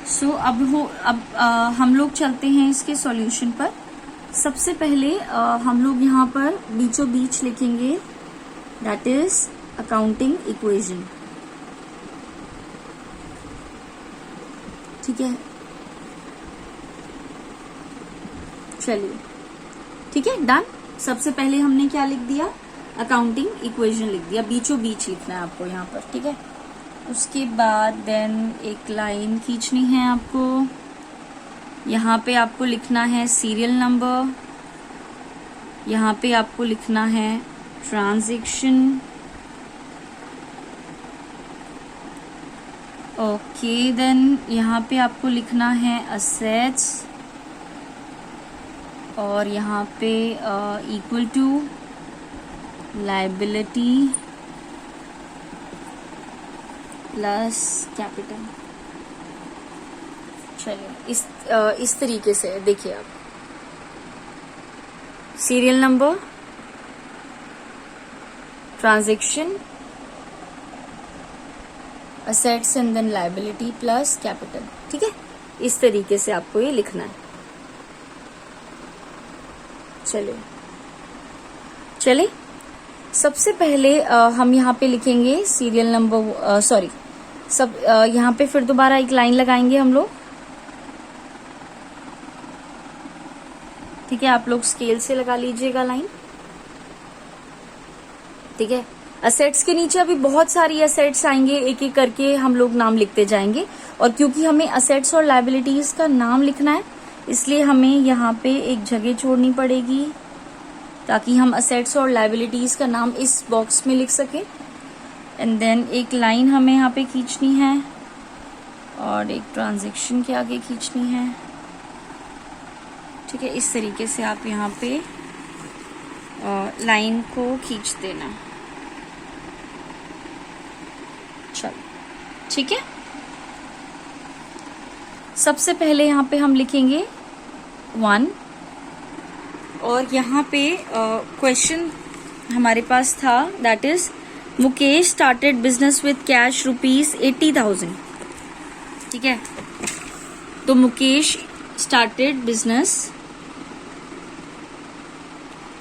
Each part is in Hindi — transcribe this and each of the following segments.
सो अब हम लोग चलते हैं इसके सॉल्यूशन पर। सबसे पहले हम लोग यहाँ पर बीचों बीच लिखेंगे दैट इज अकाउंटिंग इक्वेशन। ठीक है, चलिए ठीक है, डन। सबसे पहले हमने क्या लिख दिया, अकाउंटिंग इक्वेशन लिख दिया, बीचों बीच लिखना है आपको यहाँ पर। ठीक है, उसके बाद देन एक लाइन खींचनी है आपको। यहाँ पे आपको लिखना है सीरियल नंबर, यहाँ पे आपको लिखना है ट्रांजैक्शन। ओके, देन यहाँ पे आपको लिखना है असेट्स और यहाँ पे equal to liability plus capital. चलिए इस तरीके से देखिए आप, serial number, transaction, assets and then liability plus capital. ठीक है, इस तरीके से आपको ये लिखना है। चलिए सबसे पहले हम यहाँ पे लिखेंगे सीरियल नंबर, यहाँ पे फिर दोबारा एक लाइन लगाएंगे हम लोग। ठीक है, आप लोग स्केल से लगा लीजिएगा लाइन। ठीक है, असेट्स के नीचे अभी बहुत सारी असेट्स आएंगे, एक एक करके हम लोग नाम लिखते जाएंगे। और क्योंकि हमें असेट्स और लायबिलिटीज का नाम लिखना है, इसलिए हमें यहाँ पे एक जगह छोड़नी पड़ेगी ताकि हम असेट्स और लायबिलिटीज का नाम इस बॉक्स में लिख सकें। एंड देन एक लाइन हमें यहाँ पे खींचनी है और एक ट्रांजैक्शन के आगे खींचनी है। ठीक है, इस तरीके से आप यहाँ पे लाइन को खींच देना। चलो ठीक है, सबसे पहले यहाँ पे हम लिखेंगे 1 और यहाँ पे क्वेश्चन हमारे पास था that is Mukesh started business with cash ₹80,000। ठीक है, तो मुकेश स्टार्टेड बिजनेस,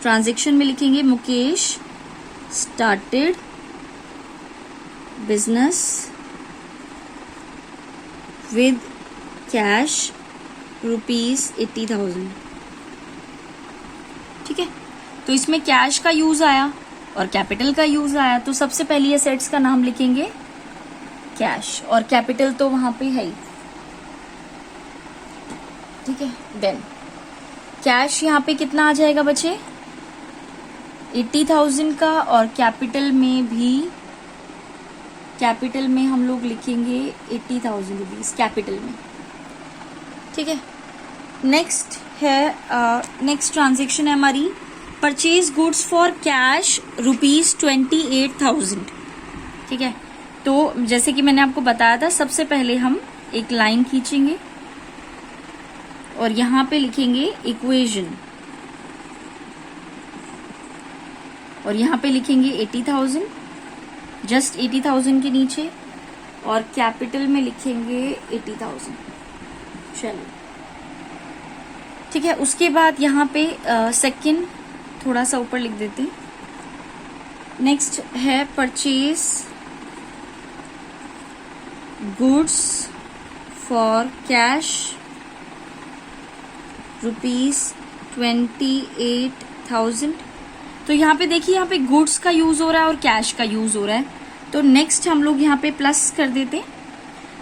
ट्रांजैक्शन में लिखेंगे Mukesh started business with cash ₹80,000। ठीक है, तो इसमें कैश का यूज आया और कैपिटल का यूज आया, तो सबसे पहले एसेट्स का नाम लिखेंगे कैश और कैपिटल तो वहां पे है ही। ठीक है, देन कैश यहाँ पे कितना आ जाएगा बच्चे, 80,000 का, और कैपिटल में हम लोग लिखेंगे 80,000 रुपीज कैपिटल में। ठीक है, नेक्स्ट ट्रांजैक्शन है हमारी परचेज गुड्स फॉर कैश ₹28,000। ठीक है, तो जैसे कि मैंने आपको बताया था, सबसे पहले हम एक लाइन खींचेंगे और यहाँ पे लिखेंगे इक्वेशन और यहाँ पे लिखेंगे 80,000, जस्ट 80,000 के नीचे, और कैपिटल में लिखेंगे 80,000। चलिए ठीक है, उसके बाद यहाँ पे सेकंड थोड़ा सा ऊपर लिख देते हैं। नेक्स्ट है परचेज गुड्स फॉर कैश ₹28,000। तो यहाँ पे देखिए, यहाँ पे गुड्स का यूज हो रहा है और कैश का यूज हो रहा है, तो नेक्स्ट हम लोग यहाँ पे प्लस कर देते हैं।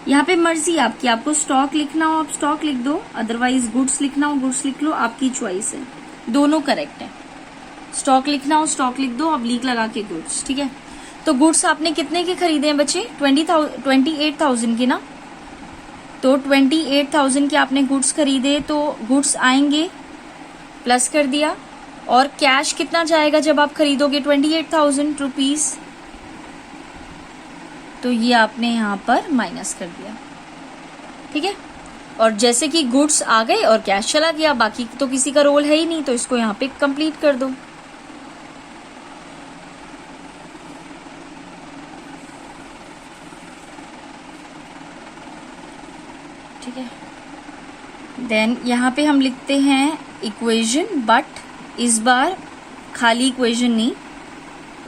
यहाँ पे मर्जी आपकी, आपको स्टॉक लिखना हो आप स्टॉक लिख दो, अदरवाइज गुड्स लिखना हो गुड्स लिख लो, आपकी चॉइस है, दोनों करेक्ट है। स्टॉक लिखना हो स्टॉक लिख दो, ऑब्लिक लगा के गुड्स। ठीक है, तो गुड्स आपने कितने के खरीदे हैं बच्चे, 28,000 के ना, तो 28,000 के आपने गुड्स खरीदे, तो गुड्स आएंगे, प्लस कर दिया, और कैश कितना जाएगा जब आप खरीदोगे 28,000 रुपीज, तो ये आपने यहाँ पर माइनस कर दिया। ठीक है, और जैसे कि गुड्स आ गए और कैश चला गया, बाकी तो किसी का रोल है ही नहीं, तो इसको यहाँ पे कंप्लीट कर दो। ठीक है। देन यहाँ पे हम लिखते हैं इक्वेशन, बट इस बार खाली इक्वेशन नहीं,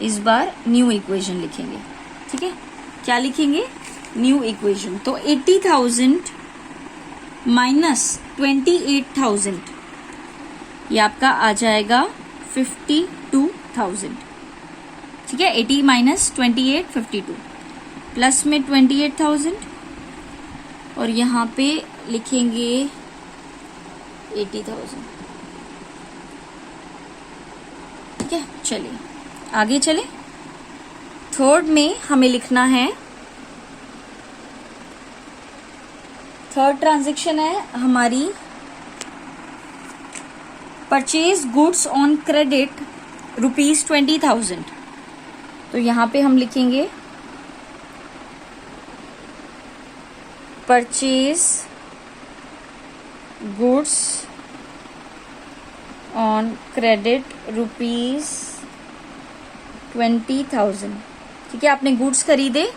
इस बार न्यू इक्वेशन लिखेंगे। ठीक है, क्या लिखेंगे? New equation. तो 80,000 माइनस 28,000 ये आपका आ जाएगा 52,000। ठीक है, 80 माइनस 28 52, प्लस में 28,000 और यहाँ पे लिखेंगे 80,000। ठीक है, चलिए आगे चले। थर्ड में हमें लिखना है, थर्ड ट्रांजैक्शन है हमारी परचेज गुड्स ऑन क्रेडिट ₹20,000। तो यहां पे हम लिखेंगे परचेज गुड्स ऑन क्रेडिट ₹20,000। ठीक है, आपने गुड्स खरीदे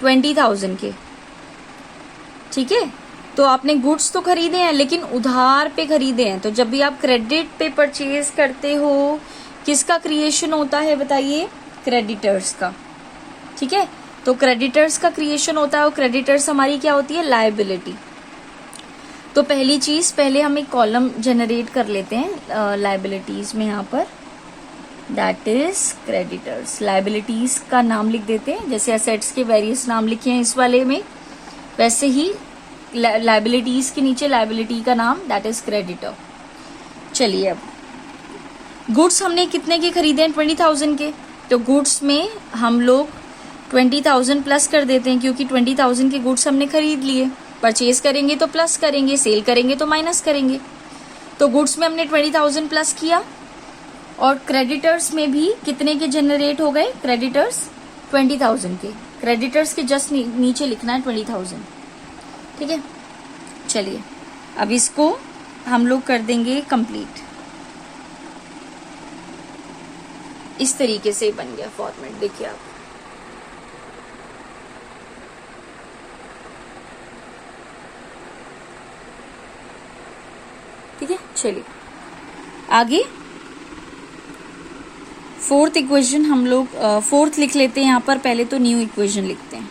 20,000 के। ठीक है, तो आपने गुड्स तो खरीदे हैं लेकिन उधार पे खरीदे हैं। तो जब भी आप क्रेडिट पे परचेज करते हो, किसका क्रिएशन होता है बताइए? क्रेडिटर्स का। ठीक है, तो क्रेडिटर्स का क्रिएशन होता है और क्रेडिटर्स हमारी क्या होती है? लायबिलिटी। तो पहली चीज, पहले हम एक कॉलम जनरेट कर लेते हैं लायबिलिटीज में, यहाँ पर दैट इज क्रेडिटर्स। लायबिलिटीज का नाम लिख देते हैं, जैसे एसेट्स के वेरियस नाम लिखे हैं इस वाले में, वैसे ही लायबिलिटीज के नीचे लायबिलिटी का नाम दैट इज क्रेडिटर। चलिए, अब गुड्स हमने कितने के खरीदे हैं? 20,000 के। तो गुड्स में हम लोग 20,000 प्लस कर देते हैं, क्योंकि 20,000 के गुड्स हमने खरीद लिए। परचेज करेंगे तो प्लस करेंगे, सेल करेंगे तो माइनस करेंगे। तो गुड्स में हमने 20,000 प्लस किया और क्रेडिटर्स में भी कितने के जनरेट हो गए? क्रेडिटर्स 20,000 के। क्रेडिटर्स के जस्ट नीचे लिखना है 20,000। ठीक है, चलिए अब इसको हम लोग कर देंगे कंप्लीट। इस तरीके से बन गया फॉर्मेट, देखिए आप। ठीक है, चलिए आगे फोर्थ इक्वेशन हम लोग फोर्थ लिख लेते हैं यहाँ पर। पहले तो न्यू इक्वेशन लिखते हैं।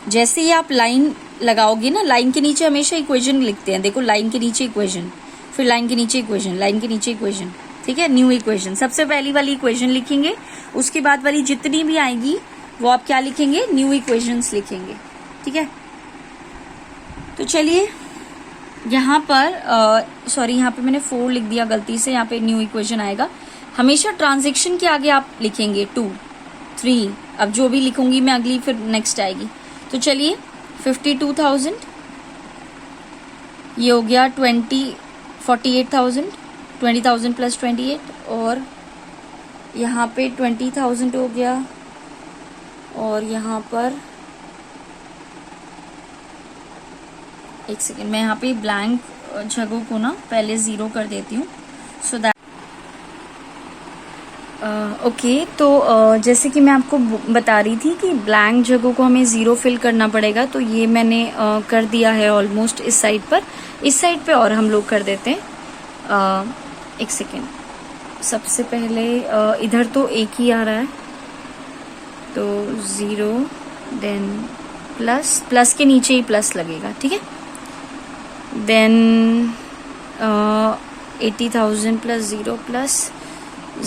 जैसे ही आप लाइन लगाओगे ना, लाइन के नीचे हमेशा इक्वेशन लिखते हैं। देखो, लाइन के नीचे इक्वेशन, फिर लाइन के नीचे इक्वेशन, लाइन के नीचे इक्वेशन। ठीक है, न्यू इक्वेशन। सबसे पहली वाली इक्वेशन लिखेंगे, उसके बाद वाली जितनी भी आएगी वो आप क्या लिखेंगे? न्यू इक्वेशंस लिखेंगे। ठीक है, तो चलिए यहाँ पर सॉरी, यहाँ पे मैंने 4 लिख दिया गलती से, यहाँ पे न्यू इक्वेशन आएगा। हमेशा ट्रांजैक्शन के आगे आप लिखेंगे 2 3। अब जो भी लिखूंगी मैं अगली, फिर नेक्स्ट आएगी। तो चलिए 52,000, ये हो गया 48,000, 20,000 प्लस 28, और यहाँ पे 20,000 हो गया, और यहाँ पर एक सेकेंड, मैं यहाँ पे ब्लैंक जगहों को ना पहले 0 कर देती हूँ, सो दैट ओके। तो जैसे कि मैं आपको बता रही थी कि ब्लैंक जगहों को हमें 0 फिल करना पड़ेगा, तो ये मैंने कर दिया है ऑलमोस्ट इस साइड पर। इस साइड पे और हम लोग कर देते हैं। एक सेकेंड, सबसे पहले इधर तो एक ही आ रहा है, तो 0 देन प्लस, प्लस के नीचे ही प्लस लगेगा। ठीक है, then 80,000 plus 0 plus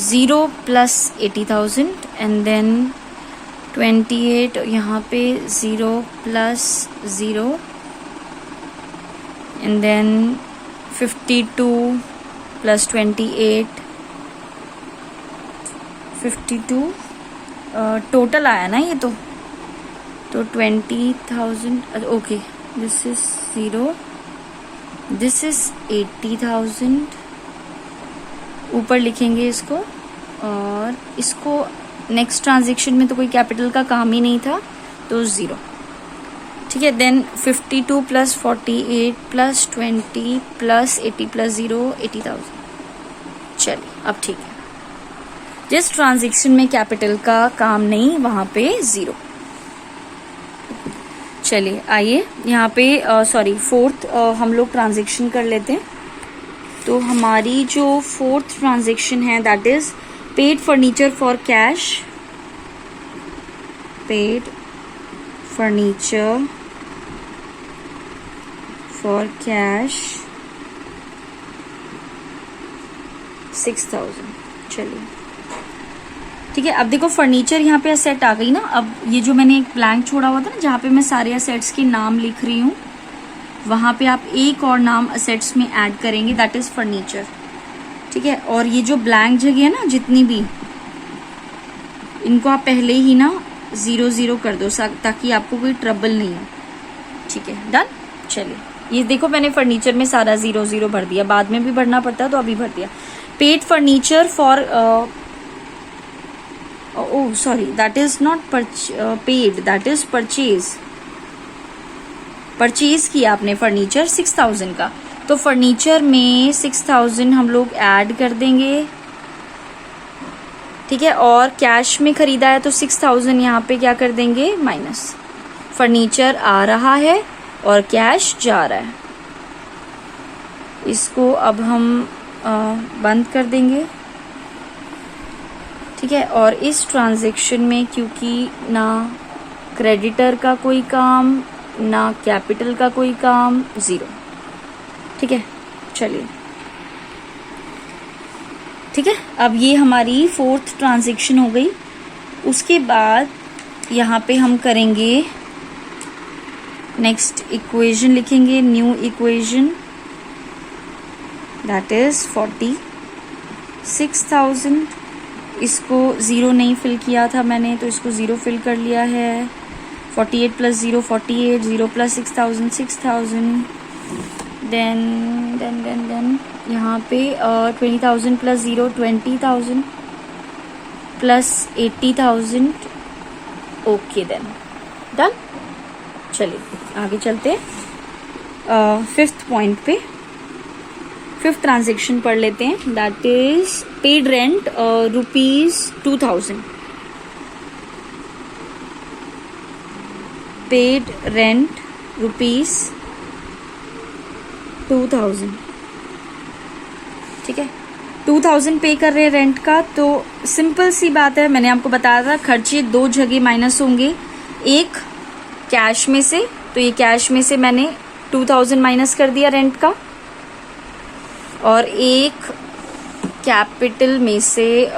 0 plus 80,000, and then 28, यहाँ पे 0 plus 0, and then 52 plus 28, 52 total आया ना ये, तो 20,000। Okay, this is 0, this is 80,000। ऊपर लिखेंगे इसको, और इसको नेक्स्ट ट्रांजेक्शन में तो कोई कैपिटल का काम ही नहीं था, तो 0। ठीक है, then 52 plus 48 plus 20 plus 80 plus 0 80,000। चलिए अब ठीक है, जिस ट्रांजेक्शन में कैपिटल का काम नहीं वहां पे 0। चलिए आइए यहाँ पे सॉरी फोर्थ हम लोग ट्रांजेक्शन कर लेते हैं। तो हमारी जो फोर्थ ट्रांजेक्शन है that is paid furniture for cash, paid furniture for cash 6,000। चलिए ठीक है, अब देखो फर्नीचर यहाँ पे असेट आ गई ना। अब ये जो मैंने एक ब्लैंक छोड़ा हुआ था ना जहाँ पे मैं सारे असेट्स के नाम लिख रही हूँ, वहाँ पे आप एक और नाम असेट्स में ऐड करेंगे दैट इज फर्नीचर। ठीक है, और ये जो ब्लैंक जगह है ना जितनी भी, इनको आप पहले ही ना 0 कर दो ताकि आपको कोई ट्रबल नहीं हो। ठीक है, डन। चलिए ये देखो मैंने फर्नीचर में सारा 0 भर दिया, बाद में भी भरना पड़ता है तो अभी भर दिया। Paid furniture for oh sorry, that is not paid, that is purchase। Purchase किया आपने फर्नीचर 6,000 का, तो फर्नीचर में 6,000 हम लोग ऐड कर देंगे। ठीक है, और कैश में खरीदा है तो 6,000 यहाँ पे क्या कर देंगे माइनस। फर्नीचर आ रहा है और कैश जा रहा है, इसको अब हम बंद कर देंगे। ठीक है, और इस ट्रांजैक्शन में क्योंकि ना क्रेडिटर का कोई काम ना कैपिटल का कोई काम, 0। ठीक है, चलिए ठीक है, अब ये हमारी फोर्थ ट्रांजैक्शन हो गई। उसके बाद यहाँ पे हम करेंगे नेक्स्ट इक्वेशन, लिखेंगे न्यू इक्वेशन दैट इज 46,000। इसको 0 नहीं फिल किया था मैंने तो इसको 0 फिल कर लिया है। 48 + 0 48, 0 + 6,000 6,000। देन यहाँ पे 20,000 + 0 20,000 + 80,000। Okay then done. चलिए आगे चलते हैं फिफ्थ पॉइंट पे। फिफ्थ ट्रांजेक्शन पढ़ लेते हैं that is paid rent ₹2,000। Paid rent ₹2,000। ठीक है, 2,000 पे कर रहे हैं रेंट का, तो सिंपल सी बात है, मैंने आपको बताया था खर्चे 2 जगह माइनस होंगे। एक कैश में से, तो ये कैश में से मैंने 2,000 माइनस कर दिया रेंट का, और एक कैपिटल में से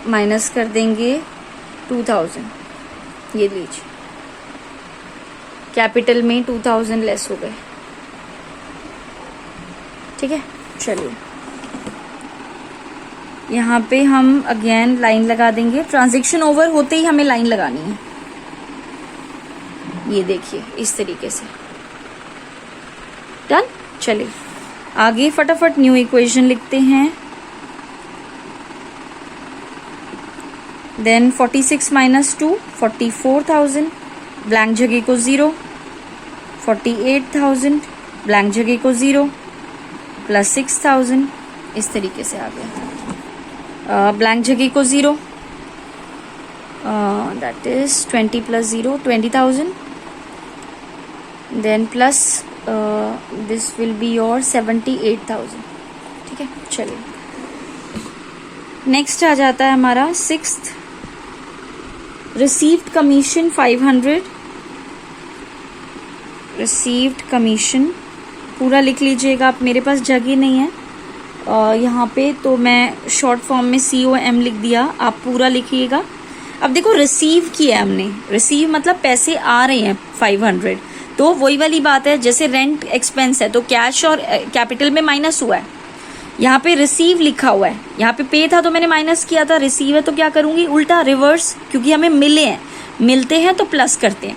माइनस कर देंगे 2,000। ये लीजिए, कैपिटल में 2,000 लेस हो गए। ठीक है, चलिए यहाँ पे हम अगेन लाइन लगा देंगे। ट्रांजैक्शन ओवर होते ही हमें लाइन लगानी है, ये देखिए इस तरीके से। डन। चलिए आगे फटाफट न्यू इक्वेशन लिखते हैं। देन 46 - 2 44,000, ब्लैंक जगह को 0। 48,000 ब्लैंक जगह को 0 + 6,000। इस तरीके से आ गया। ब्लैंक जगह को 0, that is 20 + 0 20,000। Then plus this will be your 78,000। ठीक है, चलिए नेक्स्ट आ जाता है हमारा sixth, received commission 500। Received commission पूरा लिख लीजिएगा आप, मेरे पास जगह नहीं है यहाँ पे तो मैं शॉर्ट फॉर्म में COM लिख दिया, आप पूरा लिखिएगा। अब देखो रिसीव किया हमने, रिसीव मतलब पैसे आ रहे हैं 500, तो वही वाली बात है जैसे रेंट एक्सपेंस है तो कैश और कैपिटल में माइनस हुआ है, यहाँ पे रिसीव लिखा हुआ है, यहाँ पे पे था तो मैंने माइनस किया था, रिसीव है तो क्या करूंगी उल्टा रिवर्स, क्योंकि हमें मिलते हैं तो प्लस करते हैं।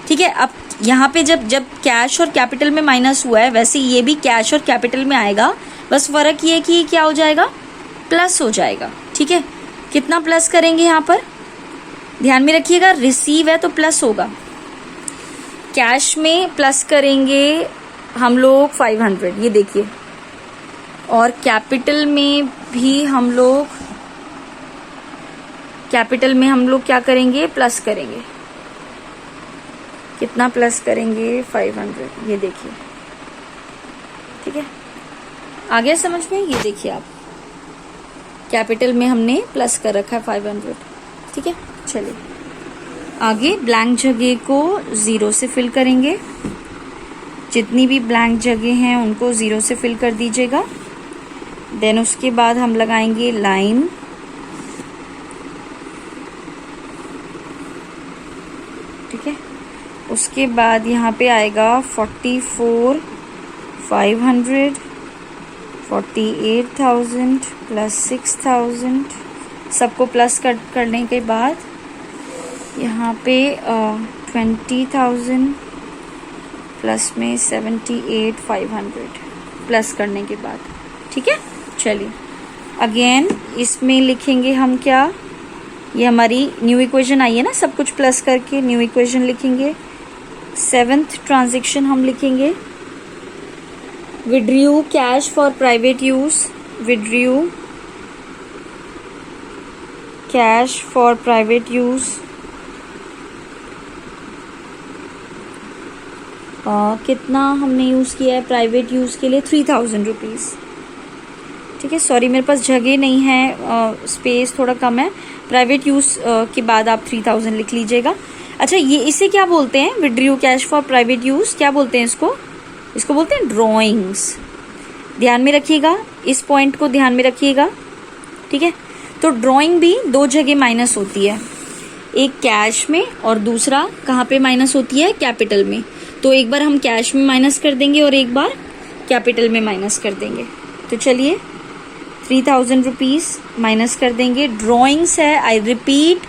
ठीक है, अब यहाँ पे जब कैश और कैपिटल में माइनस हुआ है वैसे ये भी कैश और कैपिटल में आएगा, बस फर्क ये कि क्या हो जाएगा प्लस हो जाएगा। ठीक है, कितना प्लस करेंगे यहाँ पर ध्यान में रखिएगा, रिसीव है तो प्लस होगा, कैश में प्लस करेंगे हम लोग 500 ये देखिए, और कैपिटल में हम लोग क्या करेंगे प्लस करेंगे। कितना प्लस करेंगे 500, ये देखिए, ठीक है, आ गया समझ में। ये देखिए आप, कैपिटल में हमने प्लस कर रखा है 500, ठीक है। चलिए आगे ब्लैंक जगह को 0 से फिल करेंगे। जितनी भी ब्लैंक जगह हैं उनको 0 से फिल कर दीजिएगा। देन उसके बाद हम लगाएंगे लाइन, ठीक है। उसके बाद यहाँ पे आएगा 44,500, 48,000 प्लस 6,000, सबको प्लस करने के बाद यहाँ पे 20,000 प्लस में 78,500 प्लस करने के बाद, ठीक है। चलिए अगेन इसमें लिखेंगे हम क्या, ये हमारी न्यू इक्वेशन आई है ना, सब कुछ प्लस करके न्यू इक्वेशन लिखेंगे। 7th ट्रांजेक्शन हम लिखेंगे withdrew cash for private use, withdrew cash for private use, कितना हमने यूज़ किया है प्राइवेट यूज़ के लिए, 3,000 रुपीज़, ठीक है। सॉरी मेरे पास जगह नहीं है, स्पेस थोड़ा कम है। प्राइवेट यूज़ के बाद आप 3,000 लिख लीजिएगा। अच्छा ये इसे क्या बोलते हैं, withdrew cash for private use, क्या बोलते हैं इसको, इसको बोलते हैं ड्रॉइंग्स। ध्यान में रखिएगा, इस पॉइंट को ध्यान में रखिएगा, ठीक है। तो ड्रॉइंग भी 2 जगह माइनस होती है, एक कैश में और दूसरा कहाँ पे माइनस होती है, कैपिटल में। तो एक बार हम कैश में माइनस कर देंगे और एक बार कैपिटल में माइनस कर देंगे। तो चलिए 3,000 रुपीज़ माइनस कर देंगे। ड्रॉइंग्स है, आई रिपीट,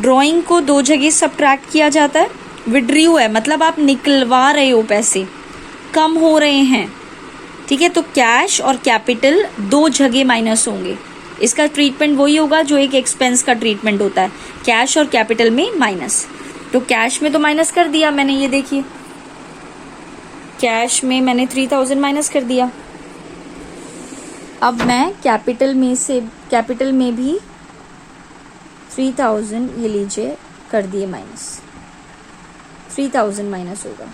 ड्रॉइंग को 2 जगह सब्ट्रैक्ट किया जाता है। विड्रू है मतलब आप निकलवा रहे हो, पैसे कम हो रहे हैं, ठीक है। तो कैश और कैपिटल 2 जगह माइनस होंगे। इसका ट्रीटमेंट वही होगा जो एक एक्सपेंस का ट्रीटमेंट होता है, कैश और कैपिटल में माइनस। तो कैश में तो माइनस कर दिया मैंने, ये देखिए कैश में मैंने 3,000 माइनस कर दिया। अब मैं कैपिटल में भी 3,000 ये लीजिए कर दिए माइनस, 3,000 माइनस होगा,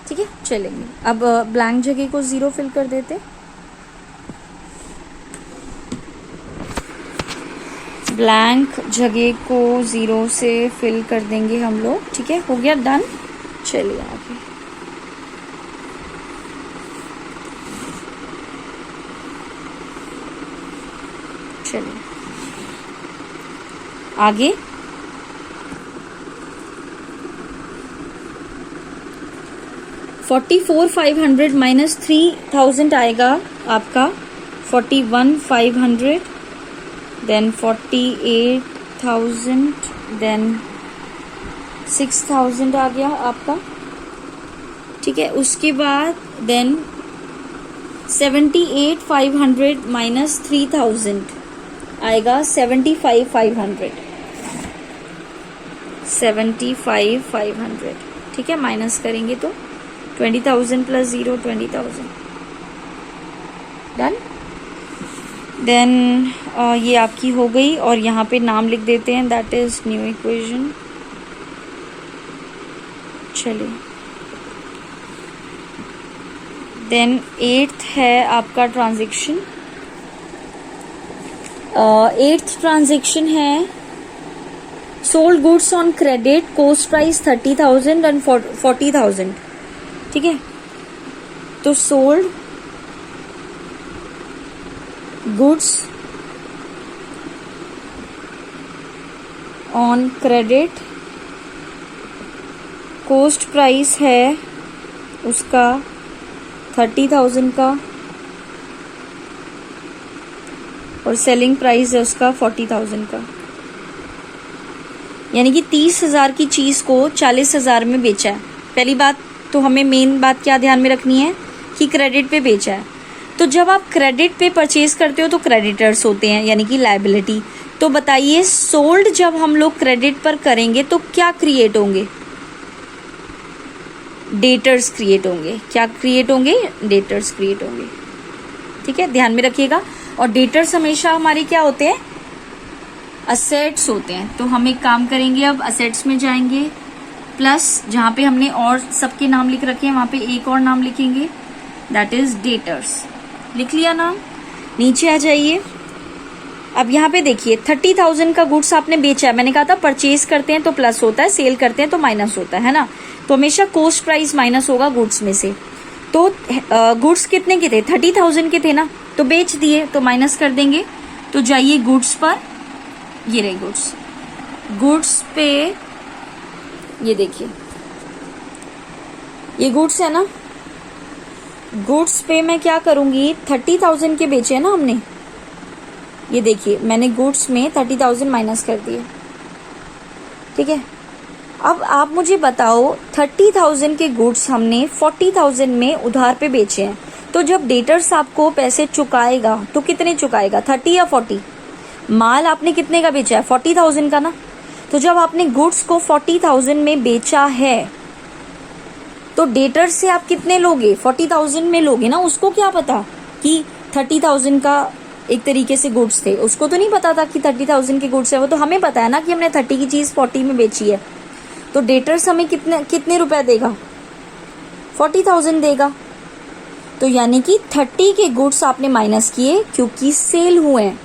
ठीक है। चलेंगे अब ब्लैंक जगह को 0 फिल कर देते। ब्लैंक जगह को 0 से फिल कर देंगे हम लोग, ठीक है। हो गया डन। चलिए आगे, चलिए आगे 44,500 माइनस 3,000 आएगा आपका 41,500, देन 48,000, देन 6,000 आ गया आपका, ठीक है। उसके बाद देन 78,500 माइनस 3,000 आएगा 75,500, 75,500, ठीक है। माइनस करेंगे तो 20,000 प्लस 0 20,000, डन। देन ये आपकी हो गई और यहाँ पे नाम लिख देते हैं, दैट इज न्यू इक्वेशन। चलिए देन 8th है आपका ट्रांजेक्शन। 8th ट्रांजेक्शन है sold goods on credit, coast price 30,000 and 40,000, ठीक है। तो sold goods on credit, coast price है उसका 30,000 का और सेलिंग प्राइस है उसका 40,000 का, यानी कि 30,000 की चीज को 40,000 में बेचा है। पहली बात तो हमें मेन बात क्या ध्यान में रखनी है कि क्रेडिट पे बेचा है। तो जब आप क्रेडिट पे परचेज करते हो तो क्रेडिटर्स होते हैं यानी कि लायबिलिटी। तो बताइए सोल्ड जब हम लोग क्रेडिट पर करेंगे तो क्या क्रिएट होंगे, डेटर्स क्रिएट होंगे। क्या क्रिएट होंगे, डेटर्स क्रिएट होंगे, ठीक है। ध्यान में रखिएगा। और डेटर्स हमेशा हमारे क्या होते हैं, असेट्स होते हैं। तो हम एक काम करेंगे, अब असेट्स में जाएंगे, प्लस जहां पे हमने और सबके नाम लिख रखे हैं वहां पे एक और नाम लिखेंगे, दैट इज डेटर्स। लिख लिया नाम। नीचे आ जाइए। अब यहाँ पे देखिए 30,000 का गुड्स आपने बेचा है। मैंने कहा था परचेज करते हैं तो प्लस होता है, सेल करते हैं तो माइनस होता है ना। तो हमेशा कॉस्ट प्राइस माइनस होगा गुड्स में से। तो गुड्स कितने के थे? 30,000 के थे ना, तो बेच दिए तो माइनस कर देंगे। तो जाइए गुड्स पर, ये रहे गुड्स। गुड्स पे ये देखिए, ये गुड्स है ना। गुड्स पे मैं क्या करूंगी, 30,000 के बेचे हैं ना हमने। ये देखिए मैंने गुड्स में 30,000 माइनस कर दिए, ठीक है। अब आप मुझे बताओ 30,000 के गुड्स हमने 40,000 में उधार पे बेचे हैं, तो जब डेटर्स आपको पैसे चुकाएगा तो कितने चुकाएगा, 30 या 40? माल आपने कितने का बेचा है, 40,000 का ना। तो जब आपने गुड्स को 40,000 में बेचा है तो डेटर्स से आप कितने लोगे, 40,000 में लोगे ना। उसको क्या पता कि 30,000 का एक तरीके से गुड्स थे, उसको तो नहीं पता था कि 30,000 के गुड्स है। वो तो हमें पता है ना कि हमने 30 की चीज 40 में बेची है। तो डेटर्स हमें कितने रुपए देगा, 40,000 देगा। तो यानी कि 30 के गुड्स आपने माइनस किए क्योंकि सेल हुए हैं,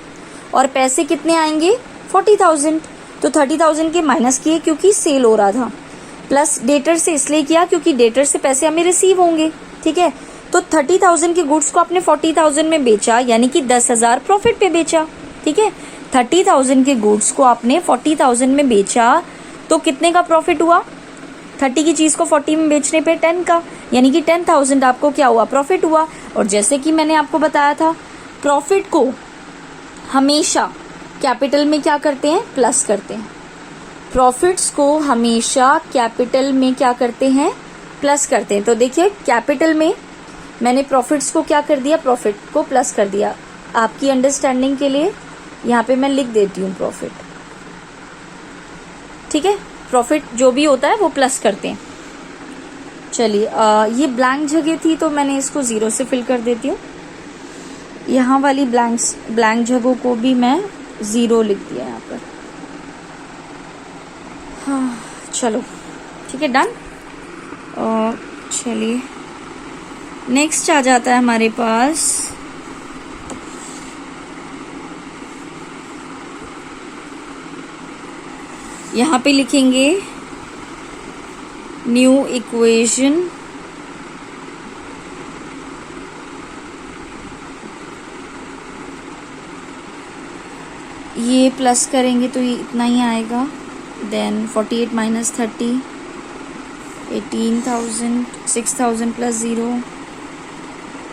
और पैसे कितने आएंगे, 40,000। तो 30,000 के माइनस किए क्योंकि सेल हो रहा था, प्लस डेटर से इसलिए किया क्योंकि डेटर से पैसे हमें रिसीव होंगे, ठीक है। तो 30,000 के गुड्स को आपने 40,000 में बेचा, यानी कि 10,000 प्रॉफिट पे बेचा, ठीक है। 30,000 के गुड्स को आपने 40,000 में बेचा तो कितने का प्रॉफिट हुआ, 30 की चीज को 40 में बेचने पे 10 का, यानी कि 10,000 आपको क्या हुआ, प्रॉफिट हुआ। और जैसे कि मैंने आपको बताया था, प्रॉफिट को हमेशा कैपिटल में क्या करते हैं, प्लस करते हैं। प्रॉफिट्स को हमेशा कैपिटल में क्या करते हैं, प्लस करते हैं। तो देखिए कैपिटल में मैंने प्रॉफिट्स को क्या कर दिया, प्रॉफिट को प्लस कर दिया। आपकी अंडरस्टैंडिंग के लिए यहाँ पे मैं लिख देती हूँ प्रॉफिट, ठीक है। प्रॉफिट जो भी होता है वो प्लस करते हैं। चलिए ये ब्लैंक जगह थी तो मैंने इसको 0 से फिल कर देती हूँ। यहाँ वाली ब्लैंक जगहों को भी मैं 0 लिख दिया यहाँ पर। हाँ चलो ठीक है, डन। चलिए नेक्स्ट आ जाता है हमारे पास यहाँ पे लिखेंगे न्यू इक्वेशन, ये प्लस करेंगे तो ये इतना ही आएगा। Then 48 minus 30, 18,000, 6,000 plus 0,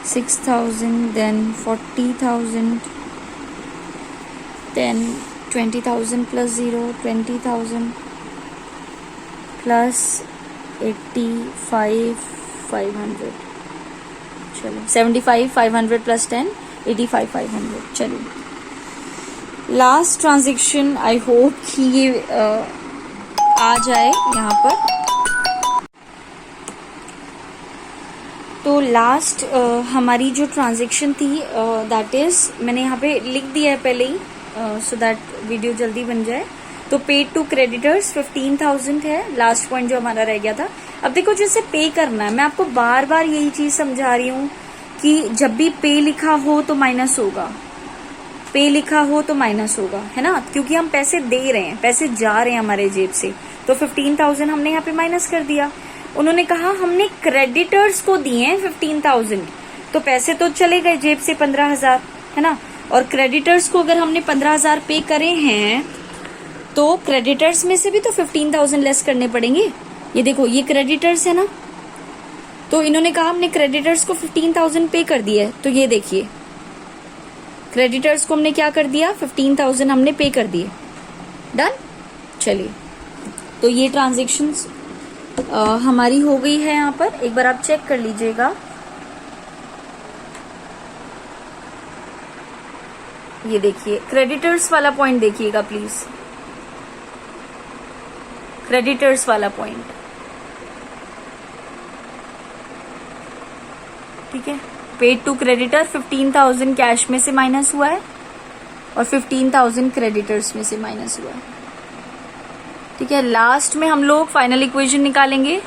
6,000, then 40,000, then 20,000 plus 0, 20,000 plus 85,500, चलो 75,500 प्लस 10, 85,500। चलिए लास्ट ट्रांजेक्शन, आई होप कि ये आ जाए यहाँ पर। तो लास्ट हमारी जो ट्रांजेक्शन थी दैट इज, मैंने यहाँ पे लिख दिया है पहले ही सो दैट वीडियो जल्दी बन जाए। तो पेड टू क्रेडिटर्स 15,000 है लास्ट पॉइंट जो हमारा रह गया था। अब देखो जैसे पे करना है, मैं आपको बार बार यही चीज समझा रही हूँ कि जब भी पे लिखा हो तो माइनस होगा, पे लिखा हो तो माइनस होगा, है ना, क्योंकि हम पैसे दे रहे हैं, पैसे जा रहे हैं हमारे जेब से। तो 15,000 हमने यहाँ पे माइनस कर दिया। उन्होंने कहा हमने क्रेडिटर्स को दिए हैं 15,000, तो पैसे तो चले गए जेब से 15,000, है ना। और क्रेडिटर्स को अगर हमने 15,000 पे करे हैं तो क्रेडिटर्स में से भी तो 15,000 लेस करने पड़ेंगे। ये देखो ये क्रेडिटर्स है ना, तो इन्होंने कहा हमने क्रेडिटर्स को 15,000 पे कर दिया है। तो ये देखिए क्रेडिटर्स को हमने क्या कर दिया, 15,000 हमने पे कर दिए। डन। चलिए तो ये ट्रांजेक्शन्स हमारी हो गई है। यहाँ पर एक बार आप चेक कर लीजिएगा, ये देखिए क्रेडिटर्स वाला पॉइंट देखिएगा प्लीज, क्रेडिटर्स वाला पॉइंट, ठीक है। पेड टू क्रेडिटर 15,000 कैश में से माइनस हुआ है और 15,000 क्रेडिटर्स में से माइनस हुआ है, ठीक है, लास्ट में हम लोग फाइनल इक्वेशन निकालेंगे।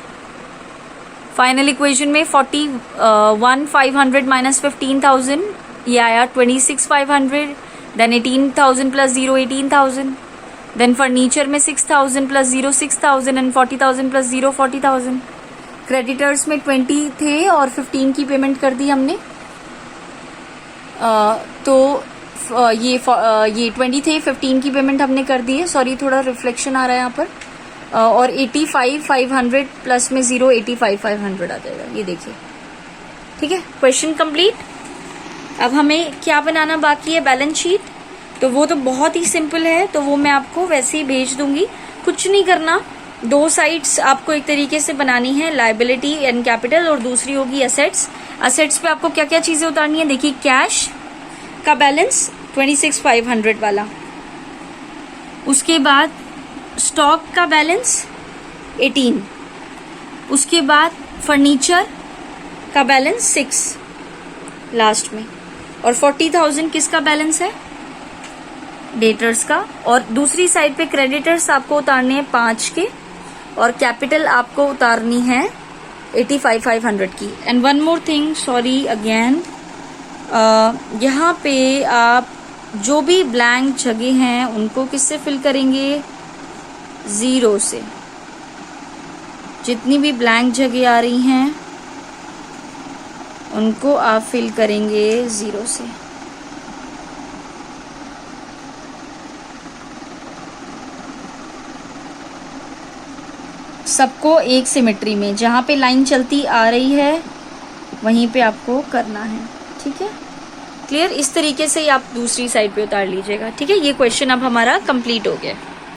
फाइनल इक्वेशन में 41,500 माइनस 15,000, ये आया 26,500, देन 18,000 प्लस 0 18,000, देन फर्नीचर में 6,000 प्लस 0 6,000 एंड 40,000 प्लस 0 40,000। क्रेडिटर्स में 20 थे और 15 की पेमेंट कर दी हमने। तो ये 20 थे, 15 की पेमेंट हमने कर दी है। सॉरी, थोड़ा रिफ्लेक्शन आ रहा है यहाँ पर। और 85,500 प्लस में 0 85,500 आ जाएगा, ये देखिए। ठीक है, क्वेश्चन कंप्लीट। अब हमें क्या बनाना बाकी है, बैलेंस शीट। तो वो तो बहुत ही सिंपल है, तो वो मैं आपको वैसे ही भेज दूंगी, कुछ नहीं करना। 2 साइड्स आपको एक तरीके से बनानी है, लायबिलिटी एंड कैपिटल, और दूसरी होगी एसेट्स। एसेट्स पे आपको क्या क्या चीजें उतारनी है, देखिए कैश का बैलेंस 26,500 वाला, उसके बाद स्टॉक का बैलेंस 18, उसके बाद फर्नीचर का बैलेंस 6 लास्ट में, और 40,000 किसका बैलेंस है, डेटर्स का। और दूसरी साइड पे क्रेडिटर्स आपको उतारने हैं 5 के, और कैपिटल आपको उतारनी है 85,500 की। And one more thing, sorry again, यहाँ पे आप जो भी ब्लैंक जगह हैं उनको किससे फिल करेंगे, 0 से। जितनी भी ब्लैंक जगह आ रही हैं उनको आप फिल करेंगे 0 से। सबको एक सिमेट्री में, जहाँ पे लाइन चलती आ रही है वहीं पे आपको करना है। ठीक है, क्लियर। इस तरीके से ही आप दूसरी साइड पे उतार लीजिएगा। ठीक है, ये क्वेश्चन अब हमारा कंप्लीट हो गया।